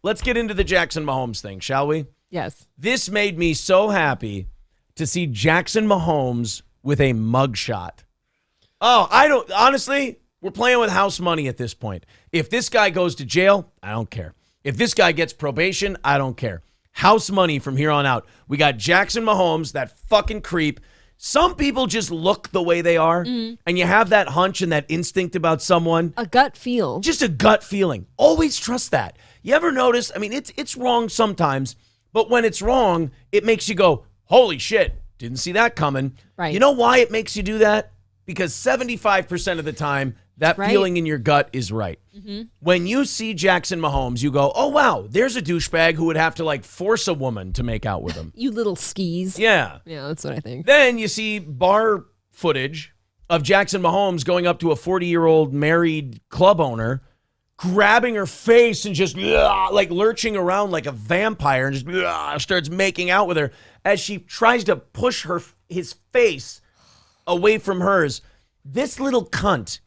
let's get into the Jackson Mahomes thing, shall we? Yes. This made me so happy to see Jackson Mahomes with a mugshot. Oh, honestly, we're playing with house money at this point. If this guy goes to jail, I don't care. If this guy gets probation, I don't care. House money from here on out. We got Jackson Mahomes, that fucking creep. Some people just look the way they are, and you have that hunch and that instinct about someone. A gut feel. Just a gut feeling. Always trust that. You ever notice? I mean, it's wrong sometimes, but when it's wrong, it makes you go, holy shit, didn't see that coming. Right. You know why it makes you do that? Because 75% of the time, that feeling in your gut is right. Mm-hmm. When you see Jackson Mahomes, you go, oh, wow, there's a douchebag who would have to, like, force a woman to make out with him. You little skis. Yeah. Yeah, that's what I think. Then you see bar footage of Jackson Mahomes going up to a 40-year-old married club owner, grabbing her face and just, like, lurching around like a vampire and just starts making out with her as she tries to push his face away from hers. This little cunt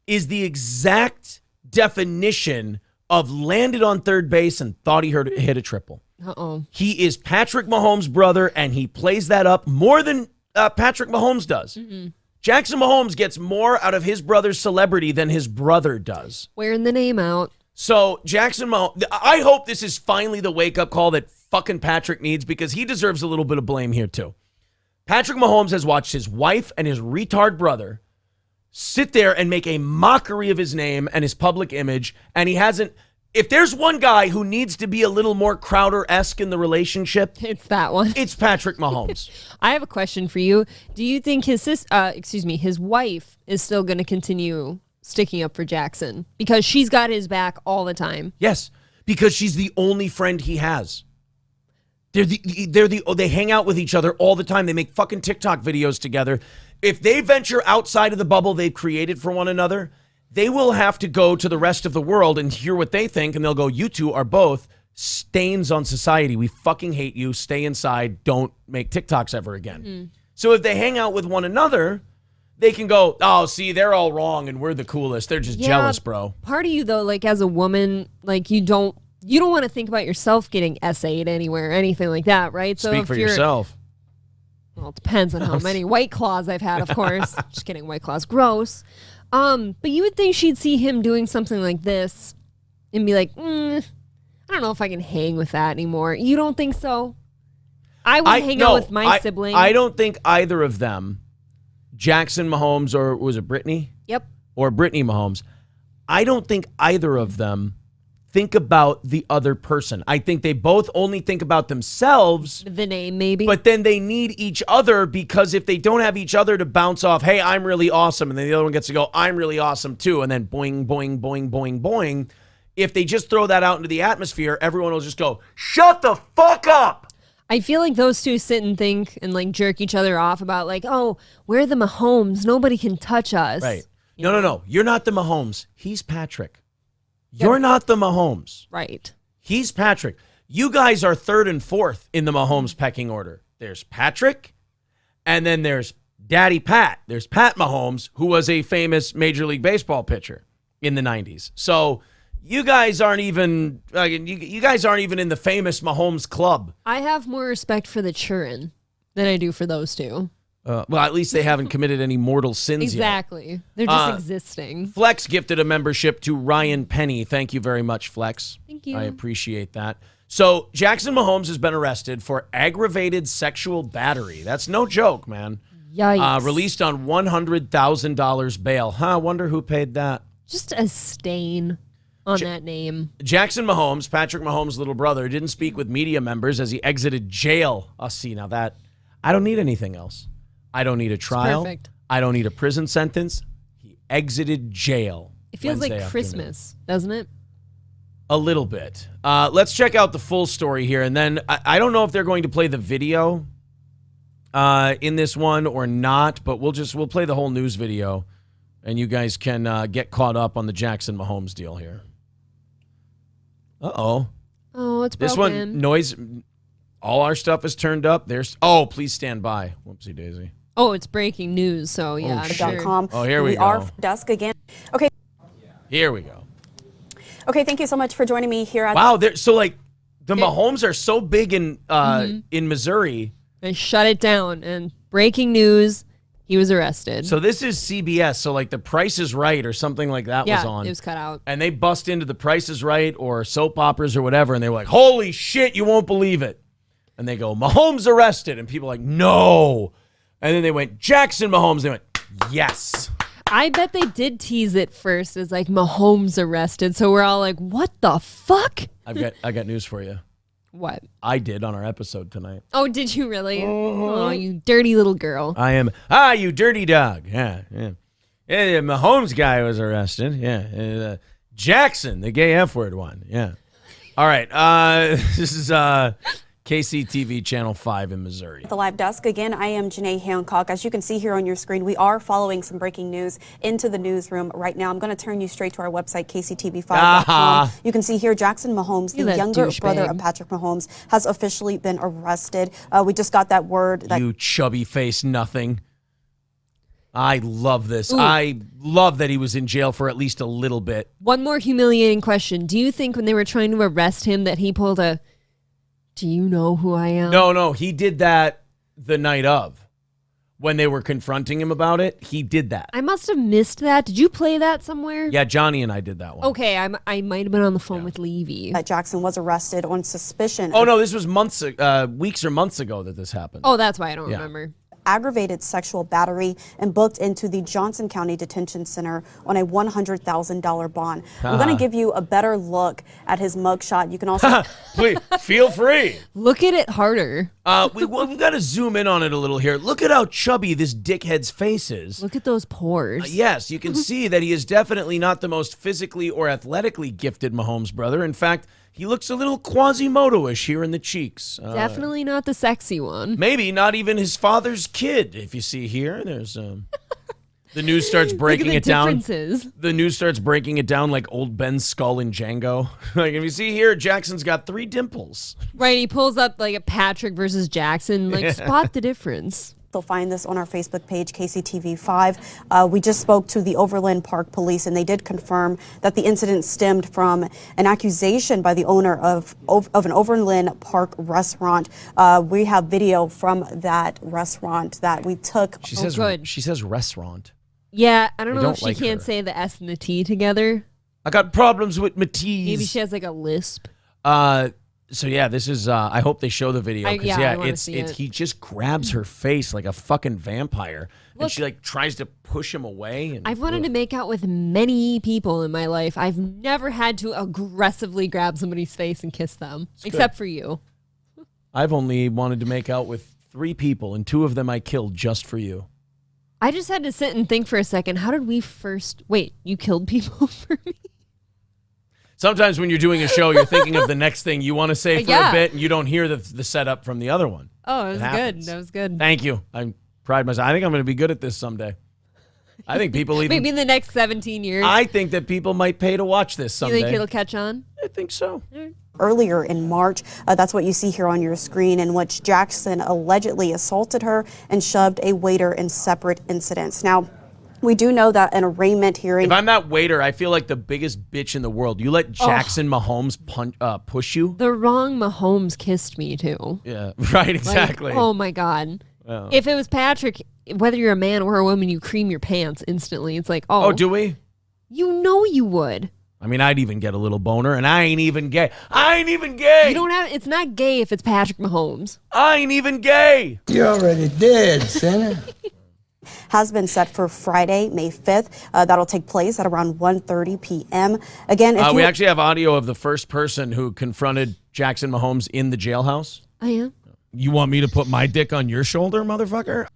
is the exact definition of landed on third base and thought he hit a triple. Uh-oh. He is Patrick Mahomes' brother, and he plays that up more than Patrick Mahomes does. Mm-mm. Jackson Mahomes gets more out of his brother's celebrity than his brother does. Wearing the name out. So Jackson Mahomes, I hope this is finally the wake-up call that fucking Patrick needs, because he deserves a little bit of blame here too. Patrick Mahomes has watched his wife and his retard brother sit there and make a mockery of his name and his public image, and he hasn't. If there's one guy who needs to be a little more Crowder-esque in the relationship, it's that one. It's Patrick Mahomes. I have a question for you. Do you think his wife is still going to continue sticking up for Jackson because she's got his back all the time? Yes, because she's the only friend he has. They hang out with each other all the time. They make fucking TikTok videos together. If they venture outside of the bubble they've created for one another, they will have to go to the rest of the world and hear what they think, and they'll go, you two are both stains on society. We fucking hate you. Stay inside. Don't make TikToks ever again. Mm-hmm. So if they hang out with one another, they can go, oh, see, they're all wrong and we're the coolest. They're just jealous, bro. Part of you, though, like as a woman, like you don't want to think about yourself getting essayed anywhere or anything like that, right? So Speak for yourself. Well, it depends on how many White Claws I've had, of course. Just kidding, White Claws, gross. But you would think she'd see him doing something like this and be like, I don't know if I can hang with that anymore. You don't think so? I would hang out with my sibling. I don't think either of them, Jackson Mahomes or was it Brittany? Yep. Or Brittany Mahomes. I don't think either of them think about the other person. I think they both only think about themselves. The name, maybe. But then they need each other, because if they don't have each other to bounce off, hey, I'm really awesome, and then the other one gets to go, I'm really awesome too, and then boing, boing, boing, boing, boing. If they just throw that out into the atmosphere, everyone will just go, shut the fuck up. I feel like those two sit and think and like jerk each other off about like, oh, we're the Mahomes. Nobody can touch us. Right. No. You're not the Mahomes. He's Patrick. You're not the Mahomes. Right. He's Patrick. You guys are third and fourth in the Mahomes pecking order. There's Patrick, and then there's Daddy Pat. There's Pat Mahomes, who was a famous Major League Baseball pitcher in the 90s. So you guys aren't even you guys aren't even in the famous Mahomes club. I have more respect for the children than I do for those two. Well, at least they haven't committed any mortal sins exactly. yet. They're just existing. Flex gifted a membership to Ryan Penny. Thank you very much, Flex. Thank you. I appreciate that. So Jackson Mahomes has been arrested for aggravated sexual battery. That's no joke, man. Yikes. Released on $100,000 bail. Wonder who paid that. Just a stain on that name. Jackson Mahomes, Patrick Mahomes' little brother, didn't speak with media members as he exited jail. See, now that, I don't need anything else. I don't need a trial. Perfect. I don't need a prison sentence. He exited jail. It feels Wednesday like Christmas, doesn't it? A little bit. Let's check out the full story here, and then I don't know if they're going to play the video in this one or not, but we'll play the whole news video, and you guys can get caught up on the Jackson Mahomes deal here. Uh-oh. Oh, it's broken. This one, noise, all our stuff is turned up. Please stand by. Whoopsie daisy. Oh, it's breaking news, so yeah. Sure. .com. Oh, here we go. We are dusk again. Okay. Here we go. Okay, thank you so much for joining me here at Wow, so like the Mahomes are so big in Missouri. They shut it down, and breaking news, he was arrested. So this is CBS. So like The Price is Right or something like that was on. It was cut out. And they bust into The Price is Right or soap operas or whatever, and they were like, holy shit, you won't believe it. And they go, Mahomes arrested. And people are like, no. And then they went, Jackson Mahomes. They went, yes. I bet they did tease it first as like Mahomes arrested. So we're all like, what the fuck? I got news for you. What? I did on our episode tonight. Oh, did you really? Oh, you dirty little girl. I am. You dirty dog. Yeah. Yeah, Mahomes guy was arrested. Yeah. Jackson, the gay F word one. Yeah. All right. This is KCTV Channel 5 in Missouri. the live desk. Again, I am Janae Hancock. As you can see here on your screen, we are following some breaking news into the newsroom right now. I'm going to turn you straight to our website, kctv5.com. You can see here Jackson Mahomes, the younger brother of Patrick Mahomes, has officially been arrested. We just got that word. You chubby face nothing. I love this. Ooh. I love that he was in jail for at least a little bit. One more humiliating question. Do you think when they were trying to arrest him that he pulled a, do you know who I am? No, he did that the night of. When they were confronting him about it, he did that. I must have missed that. Did you play that somewhere? Yeah, Johnny and I did that one. Okay, I might have been on the phone with Levy. Jackson was arrested on suspicion. Oh, no, this was weeks or months ago that this happened. Oh, that's why I don't remember. Aggravated sexual battery and booked into the Johnson County Detention Center on a $100,000 bond. I'm going to give you a better look at his mugshot. You can also Please, feel free. Look at it harder. We've got to zoom in on it a little here. Look at how chubby this dickhead's face is. Look at those pores. Yes, you can see that he is definitely not the most physically or athletically gifted Mahomes brother. In fact, he looks a little Quasimodo-ish here in the cheeks. Definitely not the sexy one. Maybe not even his father's kid. If you see here, there's the news starts breaking it down. The news starts breaking it down like old Ben's skull in Django. Like if you see here, Jackson's got 3 dimples. Right, he pulls up like a Patrick versus Jackson. Like spot the difference. You'll find this on our Facebook page, KCTV5. We just spoke to the Overland Park Police, and they did confirm that the incident stemmed from an accusation by the owner of an Overland Park restaurant. We have video from that restaurant that we took. She says restaurant. Yeah, I don't know if she like can't her. say the S and the T together. I got problems with my T's. Maybe she has like a lisp. So yeah, this is. I hope they show the video because I wanna it's see it. he just grabs her face like a fucking vampire, and she like tries to push him away. And, I've wanted to make out with many people in my life. I've never had to aggressively grab somebody's face and kiss them, except for you. I've only wanted to make out with 3 people, and 2 of them I killed just for you. I just had to sit and think for a second. How did we first? Wait, you killed people for me? Sometimes when you're doing a show, you're thinking of the next thing you want to say for a bit, and you don't hear the setup from the other one. Oh, it was good. That was good. Thank you. I pride myself. I think I'm going to be good at this someday. I think people even... Maybe in the next 17 years. I think that people might pay to watch this someday. You think it'll catch on? I think so. Earlier in March, that's what you see here on your screen, in which Jackson allegedly assaulted her and shoved a waiter in separate incidents. Now, we do know that an arraignment hearing... If I'm that waiter, I feel like the biggest bitch in the world. You let Jackson Mahomes push you? The wrong Mahomes kissed me, too. Yeah, right, exactly. Like, oh, my God. If it was Patrick, whether you're a man or a woman, you cream your pants instantly. It's like, Oh, do we? You know you would. I mean, I'd even get a little boner, and I ain't even gay. I ain't even gay. You don't have... It's not gay if it's Patrick Mahomes. I ain't even gay. You're already dead, sinner. has been set for Friday, May 5th. That'll take place at around 1:30 p.m. Again, if we actually have audio of the first person who confronted Jackson Mahomes in the jailhouse. Oh, yeah? You want me to put my dick on your shoulder, motherfucker?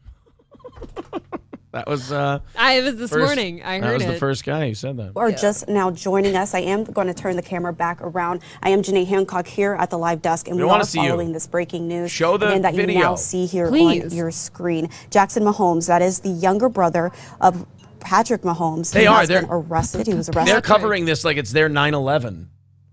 That was it was this morning. I heard That was the first guy who said that. Or just now joining us, I am going to turn the camera back around. I am Janae Hancock here at the live desk, and we are following this breaking news. Show the that video. You now see here on your screen. Jackson Mahomes, that is the younger brother of Patrick Mahomes. They're arrested. He was arrested. They're covering this like it's their 9/11.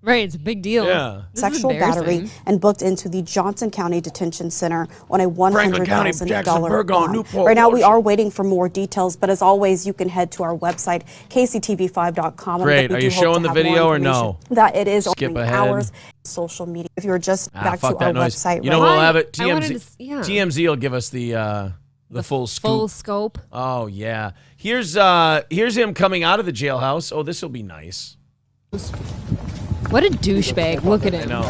Right, it's a big deal. Yeah. This is sexual battery embarrassing. and booked into the Johnson County Detention Center on a Franklin County, $100,000 Jackson, Burgon, bond. Newport, Right now, we Washington. are waiting for more details, but as always, you can head to our website, kctv5.com. Great. Are you showing the video or no? That it is Skip opening ahead. hours, social media. If you're just back to Fuck our that noise. website, You know right we'll have it. I wanted TMZ, to yeah. TMZ will give us the full scoop. Full scope. Oh yeah. Here's him coming out of the jailhouse. Oh, this will be nice. What a douchebag. Look at I him. know.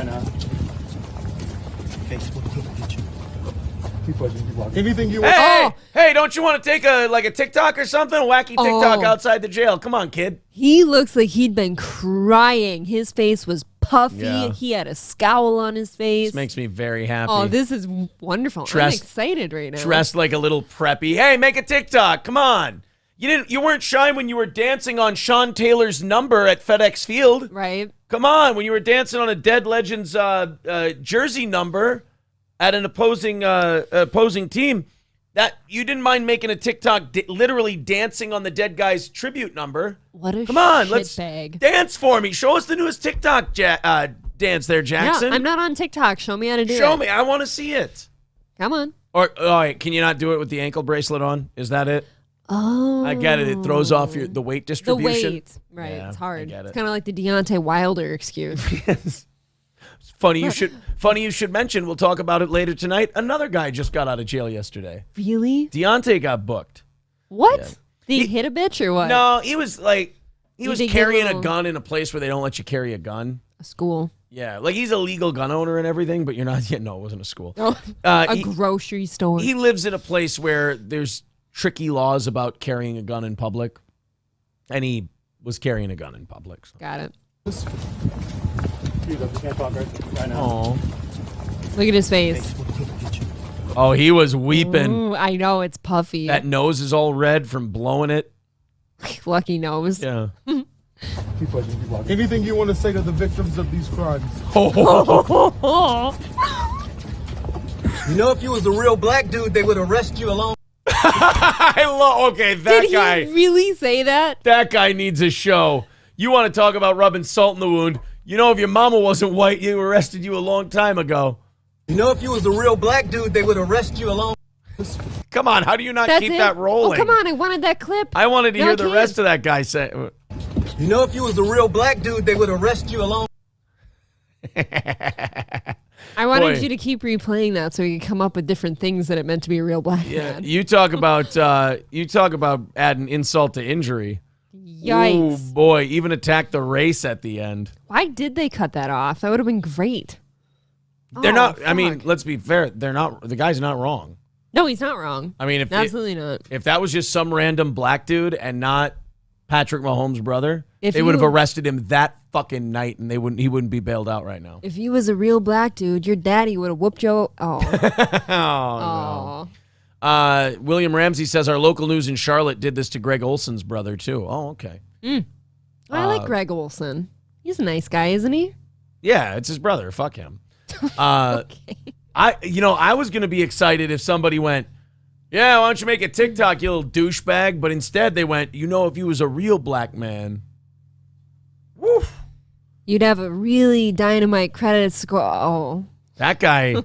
Anything you want. Hey, hey, don't you want to take a TikTok or something? A wacky TikTok Oh. outside the jail. Come on, kid. He looks like he'd been crying. His face was puffy. Yeah. He had a scowl on his face. This makes me very happy. Oh, this is wonderful. I'm Dressed- excited right now. Dressed like a little preppy. Hey, make a TikTok. Come on. You weren't shy when you were dancing on Sean Taylor's number at FedEx Field. Right? Come on, when you were dancing on a Dead Legends jersey number at an opposing team, that you didn't mind making a TikTok literally dancing on the dead guy's tribute number. What a Come on, let's shitbag. dance for me. Show us the newest TikTok dance there, Jackson. Yeah, I'm not on TikTok. Show me how to do it. Show me. I want to see it. Come on. Or can you not do it with the ankle bracelet on? Is that it? Oh. I get it. It throws off the weight The distribution. weight. Right. Yeah, it's I hard. get It's it. kind of like the Deontay Wilder excuse. Funny you should mention. We'll talk about it later tonight. Another guy just got out of jail yesterday. Really? Deontay got booked. What? Yeah. Did he hit a bitch or what? No, he was did get carrying a little- gun in a place where they don't let you carry a gun. A school. Yeah, like he's a legal gun owner and everything, but you're not. Yeah, no, it wasn't a school. Oh, a He- grocery store. He lives in a place where there's tricky laws about carrying a gun in public, and he was carrying a gun in public. So. Got it. You can't talk right now. Oh, Look at his face. oh, he was weeping. Ooh, I know it's puffy. That nose is all red from blowing it. Lucky nose. Yeah. Anything you want to say to the victims of these crimes? Oh. You know, if you was a real black dude, they would arrest you alone. I love. Okay, that Did guy. he really say that? That guy needs a show. You want to talk about rubbing salt in the wound? You know, if your mama wasn't white, you arrested you a long time ago. You know, if you was a real black dude, they would arrest you alone. Come on, how do you not That's keep it? that rolling? Oh, come on. I wanted that clip. I wanted to No, hear I the can't. rest of that guy say. You know, if you was a real black dude, they would arrest you alone. I wanted Boy. you to keep replaying that so you could come up with different things that it meant to be a real black Yeah, man. you talk about adding insult to injury. Yikes. Ooh, boy, even attack the race at the end. Why did they cut that off? That would have been great. They're Oh, not. I mean, fuck. let's be fair. They're not. The guy's not wrong. No, he's not wrong. I mean, if Absolutely not. if that was just some random black dude and not Patrick Mahomes' brother, If they would have you- arrested him that fucking night, and he wouldn't be bailed out right now. If you was a real black dude, your daddy would have whooped you. Oh, Oh. William Ramsey says our local news in Charlotte did this to Greg Olson's brother too. Oh, okay. I like Greg Olson. He's a nice guy, isn't he? Yeah, it's his brother. Fuck him. Okay. I was gonna be excited if somebody went, yeah, why don't you make a TikTok, you little douchebag? But instead they went, if you was a real black man. Woof. You'd have a really dynamite credit score. Oh. That guy.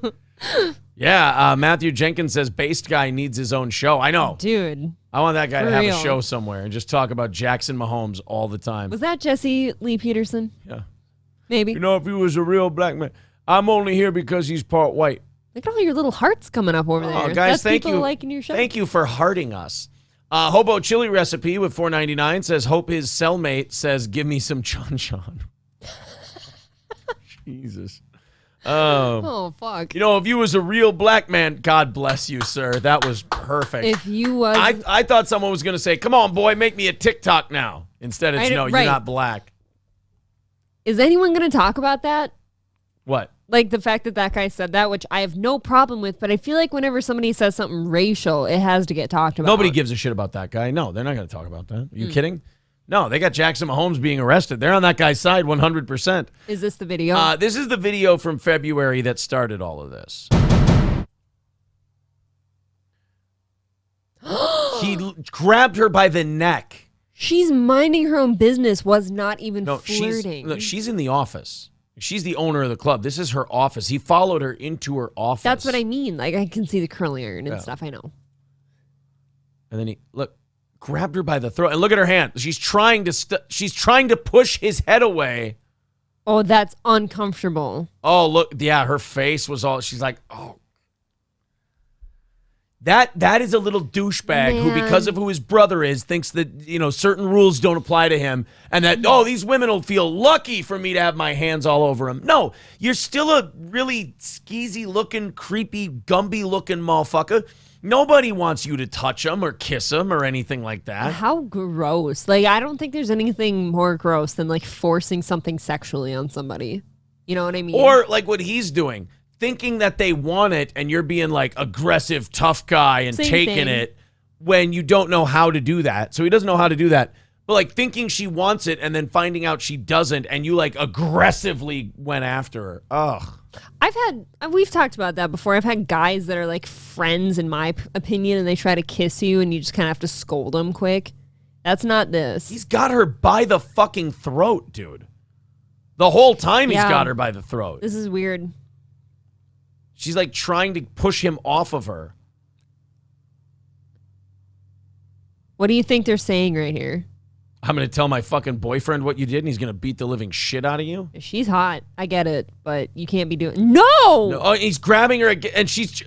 Yeah, Matthew Jenkins says based guy needs his own show. I know. Dude. I want that guy to For have real. a show somewhere and just talk about Jackson Mahomes all the time. Was that Jesse Lee Peterson? Yeah. Maybe. If he was a real black man, I'm only here because he's part white. Look at all your little hearts coming up over there. Oh, guys, That's thank people you. liking your show. Thank you for hearting us. Hobo Chili Recipe with $4.99 says, hope his cellmate says, give me some Chon Chon. Jesus. Oh, fuck. If you was a real black man, God bless you, sir. That was perfect. If you was... I thought someone was going to say, come on, boy, make me a TikTok now. Instead, it's, no, right. you're not black. Is anyone going to talk about that? What? Like the fact that guy said that, which I have no problem with, but I feel like whenever somebody says something racial, it has to get talked about. Nobody gives a shit about that guy. No, they're not going to talk about that. Are you kidding? No, they got Jackson Mahomes being arrested. They're on that guy's side 100%. Is this the video? This is the video from February that started all of this. He grabbed her by the neck. She's minding her own business, was not even flirting. She's in the office. She's the owner of the club. This is her office. He followed her into her office. That's what I mean. Like, I can see the curling iron and stuff. I know. And then he grabbed her by the throat, and look at her hand. She's trying to push his head away. Oh, that's uncomfortable. Oh, look, yeah, her face was all. She's like, oh. That is a little douchebag who, because of who his brother is, thinks that, certain rules don't apply to him, and that, these women will feel lucky for me to have my hands all over him. No, you're still a really skeezy-looking, creepy, Gumby-looking motherfucker. Nobody wants you to touch him or kiss him or anything like that. How gross. Like, I don't think there's anything more gross than, like, forcing something sexually on somebody. You know what I mean? Or, like, what he's doing. Thinking that they want it and you're being like aggressive, tough guy and taking it when you don't know how to do that. So he doesn't know how to do that. But like thinking she wants it and then finding out she doesn't and you like aggressively went after her. Ugh. We've talked about that before. I've had guys that are like friends in my opinion and they try to kiss you and you just kind of have to scold them quick. That's not this. He's got her by the fucking throat, dude. The whole time he's got her by the throat. This is weird. She's like trying to push him off of her. What do you think they're saying right here? I'm going to tell my fucking boyfriend what you did and he's going to beat the living shit out of you? She's hot. I get it, but you can't be doing... No! Oh, he's grabbing her again and she's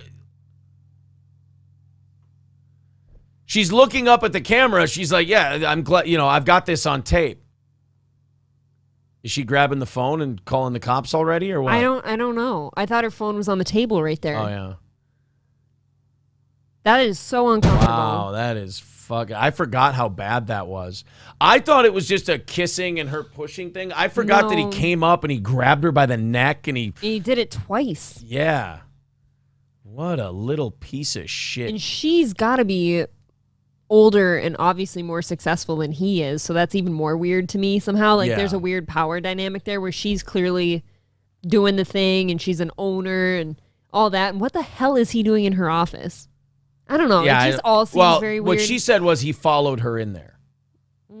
looking up at the camera. She's like, yeah, I'm glad, I've got this on tape. Is she grabbing the phone and calling the cops already or what? I don't know. I thought her phone was on the table right there. Oh, yeah. That is so uncomfortable. Wow, that is fucking... I forgot how bad that was. I thought it was just a kissing and her pushing thing. I forgot that he came up and he grabbed her by the neck and he did it twice. Yeah. What a little piece of shit. And she's got to be older and obviously more successful than he is, so that's even more weird to me somehow. Like there's a weird power dynamic there where she's clearly doing the thing and she's an owner and all that. And what the hell is he doing in her office? I don't know. Yeah, it just all seems very weird. What she said was he followed her in there.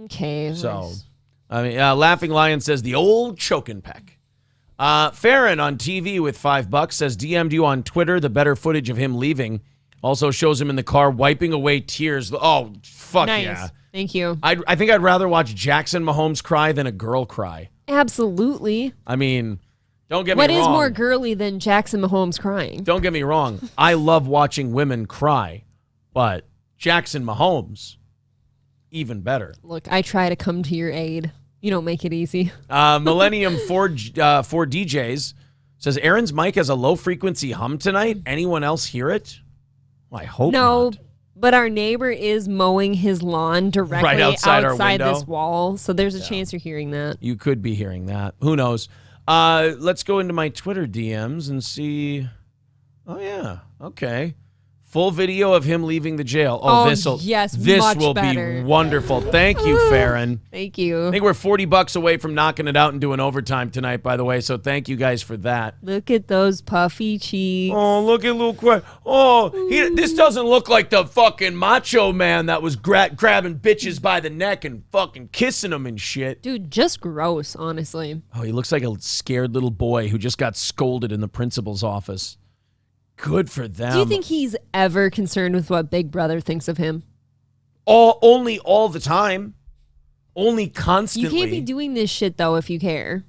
Okay. So, I mean, Laughing Lion says the old choking peck. Farron on TV with $5 says DM'd you on Twitter the better footage of him leaving. Also shows him in the car wiping away tears. Oh, fuck nice. Yeah. Thank you. I think I'd rather watch Jackson Mahomes cry than a girl cry. Absolutely. I mean, don't get me wrong. What is more girly than Jackson Mahomes crying? Don't get me wrong. I love watching women cry, but Jackson Mahomes, even better. Look, I try to come to your aid. You don't make it easy. Millennium 4 DJs says, Aaron's mic has a low-frequency hum tonight. Anyone else hear it? Well, I hope not. But our neighbor is mowing his lawn directly right outside this wall, so there's a chance you're hearing that. You could be hearing that. Who knows? Let's go into my Twitter DMs and see. Oh, yeah. Okay. Full video of him leaving the jail. This will be wonderful. Thank you, Farron. Thank you. I think we're $40 away from knocking it out and doing overtime tonight, by the way. So thank you guys for that. Look at those puffy cheeks. Oh, look at little Quay. Oh, this doesn't look like the fucking macho man that was grabbing bitches by the neck and fucking kissing them and shit. Dude, just gross, honestly. Oh, he looks like a scared little boy who just got scolded in the principal's office. Good for them. Do you think he's ever concerned with what Big Brother thinks of him? Only all the time. Only constantly. You can't be doing this shit, though, if you care.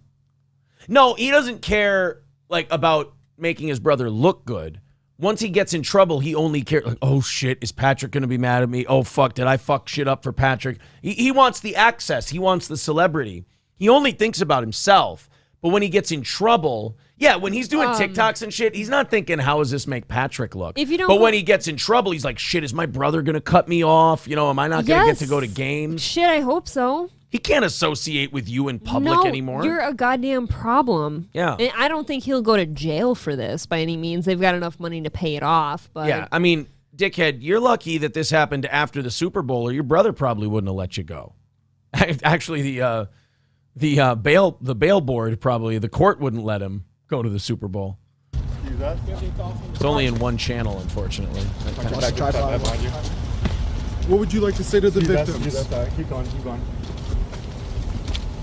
No, he doesn't care, about making his brother look good. Once he gets in trouble, he only cares, oh, shit, is Patrick going to be mad at me? Oh, fuck, did I fuck shit up for Patrick? He wants the access. He wants the celebrity. He only thinks about himself. But when he gets in trouble... Yeah, when he's doing TikToks and shit, he's not thinking, how does this make Patrick look? But when he gets in trouble, he's like, shit, is my brother going to cut me off? Am I not going to get to go to games? Shit, I hope so. He can't associate with you in public anymore. You're a goddamn problem. Yeah. And I don't think he'll go to jail for this by any means. They've got enough money to pay it off. But yeah, I mean, dickhead, you're lucky that this happened after the Super Bowl, or your brother probably wouldn't have let you go. Actually, the bail board probably, the court wouldn't let him go to the Super Bowl. It's only in one channel, unfortunately. What would you like to say to the victims? Keep going.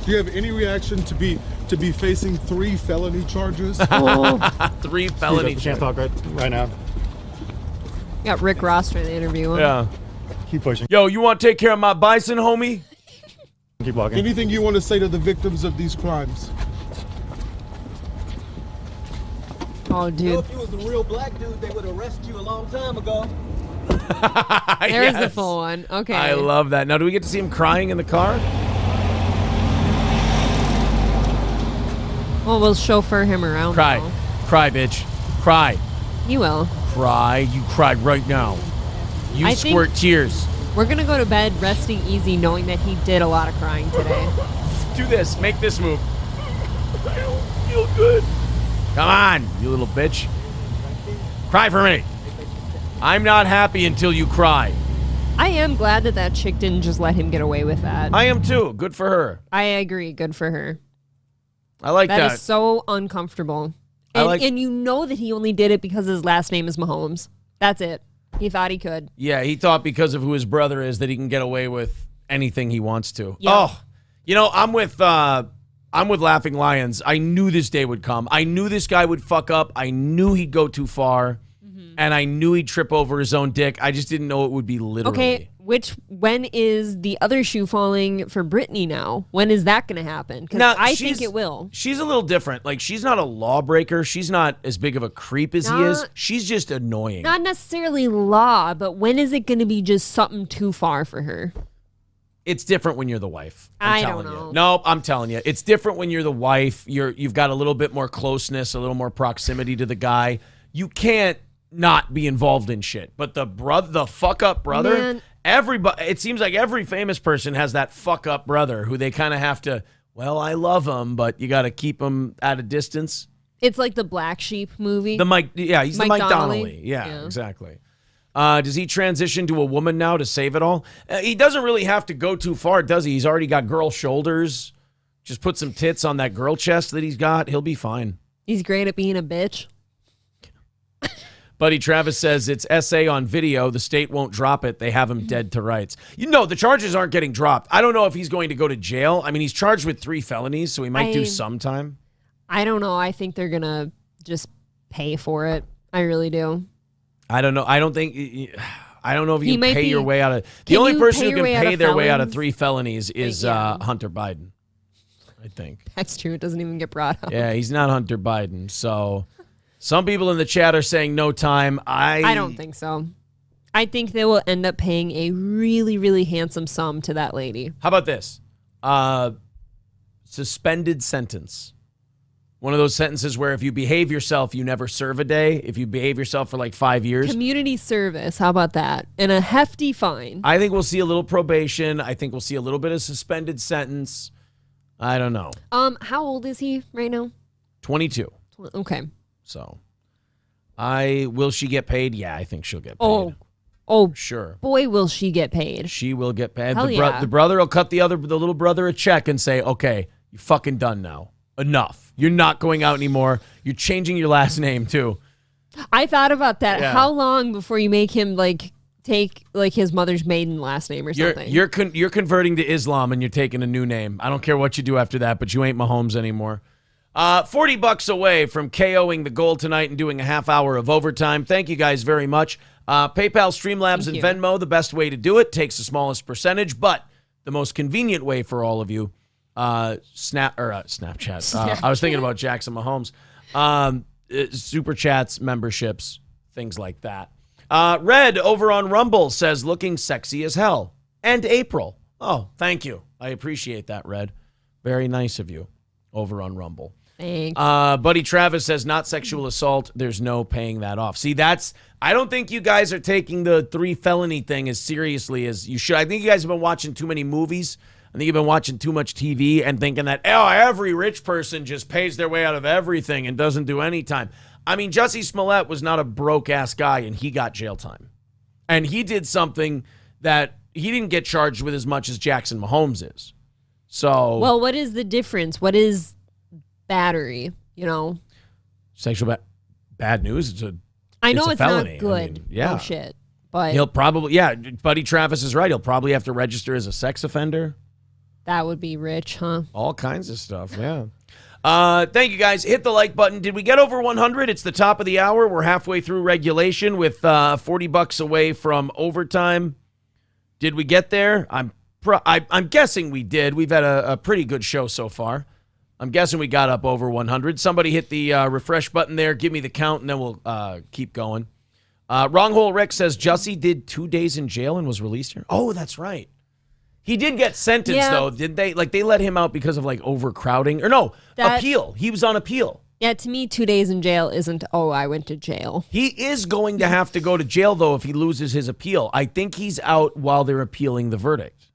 Do you have any reaction to be facing 3 felony charges? 3 felony Can't charges. talk right now. Got Rick Ross trying to interview him. Yeah. Keep pushing. Yo, you want to take care of my bison, homie? Keep walking. Anything you want to say to the victims of these crimes? Oh, dude. If you was a real black dude, they would arrest you a long time ago. There's the Yes. full one. Okay. I love that. Now, do we get to see him crying in the car? Well, we'll chauffeur him around. Cry. Now. Cry, bitch. Cry. You will. Cry. You cry right now. You I think- squirt tears. We're going to go to bed resting easy knowing that he did a lot of crying today. Do this. Make this move. I don't feel good. Come on, you little bitch. Cry for me. I'm not happy until you cry. I am glad that that chick didn't just let him get away with that. I am too. Good for her. I agree. Good for her. I like that. That is so uncomfortable. And you know that he only did it because his last name is Mahomes. That's it. He thought he could. Yeah, he thought because of who his brother is that he can get away with anything he wants to. Yep. Oh, you know, I'm with Laughing Lions. I knew this day would come. I knew this guy would fuck up. I knew he'd go too far. And I knew he'd trip over his own dick. I just didn't know it would be literally. Okay, when is the other shoe falling for Brittany now? When is that going to happen? Because Now, I think it will. She's a little different. Like, she's not a lawbreaker. She's not as big of a creep as he is. She's just annoying. Not necessarily law, but when is it going to be just something too far for her? It's different when you're the wife. I telling don't know. You. No, I'm telling you. It's different when you're the wife. You've got a little bit more closeness, a little more proximity to the guy. You can't not be involved in shit. But the fuck up brother, Man. everybody, it seems like every famous person has that fuck up brother who they kind of have to, well, I love him, but you got to keep him at a distance. It's like the Black Sheep movie. He's Mike the Mike Donnely. Donnely. Yeah, Yeah. exactly. Does he transition to a woman now to save it all? He doesn't really have to go too far, does he? He's already got girl shoulders. Just put some tits on that girl chest that he's got. He'll be fine. He's great at being a bitch. Buddy Travis says it's essay on video. The state won't drop it. They have him dead to rights. You know, the charges aren't getting dropped. I don't know if he's going to go to jail. I mean, he's charged with 3 felonies, so he might do some time. I don't know. I think they're going to just pay for it. I really do. I don't know. I don't know if you He can might pay be- your way out of. The Can only you person pay who your can way out pay of their way out of felons? 3 felonies is Yeah. Hunter Biden, I think. That's true. It doesn't even get brought up. Yeah, he's not Hunter Biden. So some people in the chat are saying no time. I don't think so. I think they will end up paying a really, really handsome sum to that lady. How about this? Suspended sentence. One of those sentences where if you behave yourself, you never serve a day. If you behave yourself for like 5 years. Community service. How about that? And a hefty fine. I think we'll see a little probation. I think we'll see a little bit of suspended sentence. I don't know. How old is he right now? 22. Okay. So, will she get paid? Yeah, I think she'll get paid. Oh, Sure. boy, will she get paid. She will get paid. Hell yeah. The brother will cut the little brother a check and say, okay, you're fucking done now. Enough. You're not going out anymore. You're changing your last name too. I thought about that. Yeah. How long before you make him take his mother's maiden last name or something? You're converting to Islam and you're taking a new name. I don't care what you do after that, but you ain't Mahomes anymore. $40 away from KOing the goal tonight and doing a half hour of overtime. Thank you guys very much. PayPal, Streamlabs, and Venmo, the best way to do it. Takes the smallest percentage, but the most convenient way for all of you. Snapchat. I was thinking about Jackson Mahomes. Super chats, memberships, things like that. Red over on Rumble says looking sexy as hell. And April. Oh, thank you. I appreciate that, Red. Very nice of you over on Rumble. Thanks. Buddy Travis says not sexual assault. There's no paying that off. See, I don't think you guys are taking the 3 felony thing as seriously as you should. I think you guys have been watching too many movies. I think you've been watching too much TV and thinking that, every rich person just pays their way out of everything and doesn't do any time. I mean, Jussie Smollett was not a broke-ass guy, and he got jail time. And he did something that he didn't get charged with as much as Jackson Mahomes is. So, well, what is the difference? What is battery? Sexual bad news. I know a it's felony. not good. I mean, yeah. No shit. But He'll probably, Buddy Travis is right. He'll probably have to register as a sex offender. that would be rich, huh? All kinds of stuff, yeah. Thank you, guys. Hit the like button. Did we get over 100? It's the top of the hour. We're halfway through regulation with $40 away from overtime. Did we get there? I'm guessing we did. We've had a pretty good show so far. I'm guessing we got up over 100. Somebody hit the refresh button there. Give me the count, and then we'll keep going. Wrong Hole Rick says Jussie did 2 days in jail and was released here. Oh, that's right. He did get sentenced, though, did they? Like, they let him out because of, like, overcrowding. Or no, appeal. He was on appeal. Yeah, to me, 2 days in jail isn't, I went to jail. He is going to have to go to jail, though, if he loses his appeal. I think he's out while they're appealing the verdict.